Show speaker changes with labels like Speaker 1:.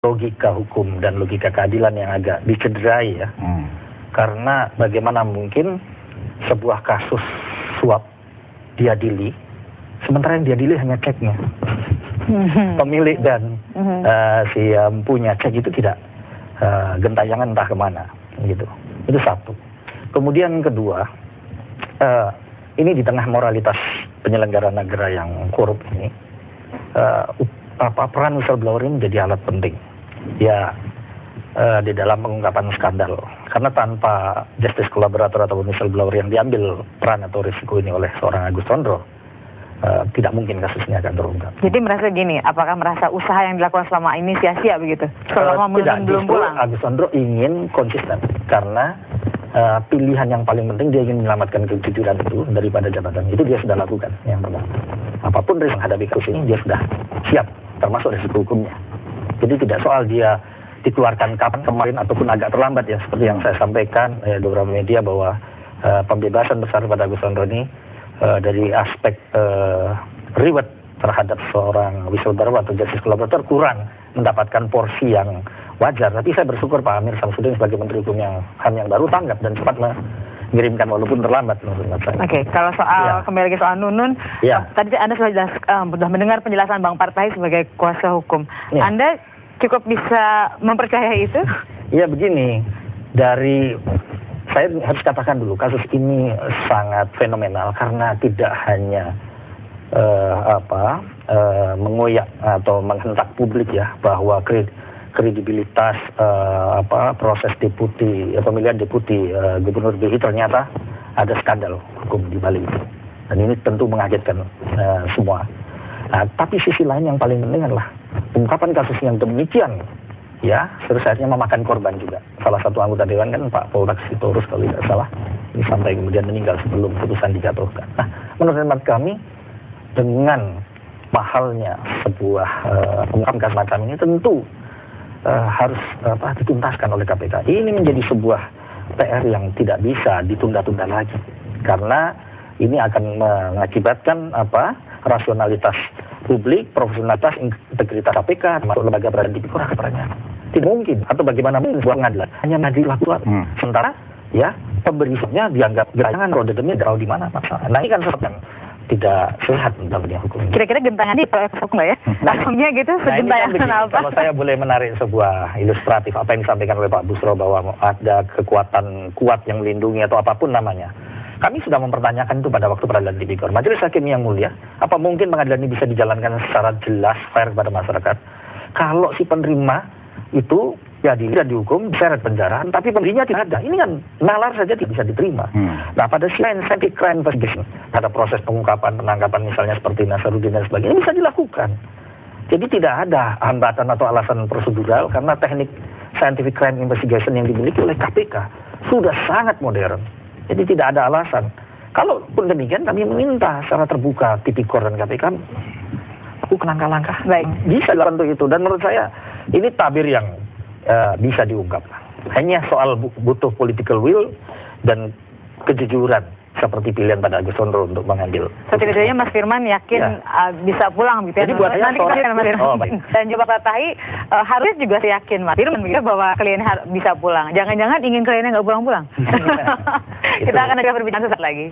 Speaker 1: logika hukum dan logika keadilan yang agak dicederai ya. Karena bagaimana mungkin sebuah kasus suap diadili, sementara yang diadili hanya ceknya. Pemilik dan si yang punya cek itu tidak gentayangan entah kemana, gitu. Itu satu. Kemudian kedua, ini di tengah moralitas penyelenggara negara yang korup ini, peran whistleblower ini menjadi alat penting. Ya, di dalam pengungkapan skandal. Karena tanpa justice collaborator atau whistleblower yang diambil peran atau risiko ini oleh seorang Agus Sondro, tidak mungkin kasusnya akan terungkap.
Speaker 2: Jadi merasa gini, apakah merasa usaha yang dilakukan selama ini sia-sia begitu? Selama belum pulang?
Speaker 1: Agus Sondro ingin konsisten karena pilihan yang paling penting dia ingin menyelamatkan kejujuran itu daripada jabatan. Itu dia sudah lakukan yang pertama. Apapun risiko menghadapi kasus ini dia sudah siap, termasuk risiko hukumnya. Jadi tidak soal dia dikeluarkan kapan kemarin ataupun agak terlambat ya, seperti yang saya sampaikan di beberapa media bahwa pembebasan besar pada Agus Sondro ini dari aspek reward terhadap seorang whistleblower atau justice collaborator kurang mendapatkan porsi yang wajar. Tapi saya bersyukur Pak Amir Samsudin sebagai Menteri Hukum yang HAM yang baru tanggap dan cepat mengirimkan walaupun terlambat menurut saya.
Speaker 2: Oke, kalau soal kembali lagi soal Nunun, tadi Anda sudah mendengar penjelasan Bang Partai sebagai kuasa hukum. Anda cukup bisa mempercayai itu?
Speaker 1: Ya begini, saya harus katakan dulu kasus ini sangat fenomenal karena tidak hanya mengoyak atau menghentak publik ya bahwa kredibilitas proses pemilihan deputi Gubernur BI ternyata ada skandal hukum di balik itu. Dan ini tentu mengagetkan semua. Nah, tapi sisi lain yang paling penting adalah ungkapan kasus yang demikian ya seharusnya memakan korban juga. Salah satu anggota dewan kan Pak Poldak Sitorus kalau tidak salah, ini sampai kemudian meninggal sebelum putusan dijatuhkan. Nah, menurut hemat kami dengan mahalnya sebuah ungkapan kasus macam ini tentu harus dituntaskan oleh KPK. Ini menjadi sebuah PR yang tidak bisa ditunda-tunda lagi karena ini akan mengakibatkan rasionalitas publik, profesionalitas, integritas KPK, termasuk lembaga peradilan tipikor perannya. Tidak mungkin. Atau bagaimana mungkin sebuah pengadilan hanya mengadili laporan. Sementara ya pemberinya dianggap gerakan roda demi tahu di mana masalah. Nah ini kan sesuatu yang tidak sehat dalam dunia hukum.
Speaker 2: Kira-kira gentangannya hukum nggak ya? Takutnya gitu segentayangan apa?
Speaker 1: Kalau saya boleh menarik sebuah ilustratif apa yang disampaikan oleh Pak Busro bahwa ada kekuatan kuat yang melindungi atau apapun namanya. Kami sudah mempertanyakan itu pada waktu peradilan tipikor. Majelis Hakim yang mulia, apa mungkin pengadilan ini bisa dijalankan secara jelas, fair kepada masyarakat? Kalau si penerima itu ya dihukum, diseret penjara, tapi pemberinya tidak ada. Ini kan nalar saja tidak bisa diterima. Nah, pada scientific crime investigation, ada proses pengungkapan, penangkapan misalnya seperti Nasarudin dan sebagainya, ini bisa dilakukan. Jadi tidak ada hambatan atau alasan prosedural karena teknik scientific crime investigation yang dimiliki oleh KPK sudah sangat modern. Jadi tidak ada alasan. Kalaupun demikian kami meminta secara terbuka tipikor dan KPK lakukan langkah-langkah. Bisa dilakukan untuk itu. Dan menurut saya ini tabir yang bisa diungkap. Hanya soal butuh political will dan kejujuran seperti pilihan pada Agus Sondro untuk mengambil.
Speaker 2: Setidaknya Mas Firman yakin bisa pulang gitu ya.
Speaker 1: Jadi buat saya
Speaker 2: dan juga Pak Tahi harus juga yakin Mas Firman bahwa kliennya bisa pulang. Jangan-jangan ingin kliennya nggak pulang-pulang. Kita akan berbincang sesaat lagi.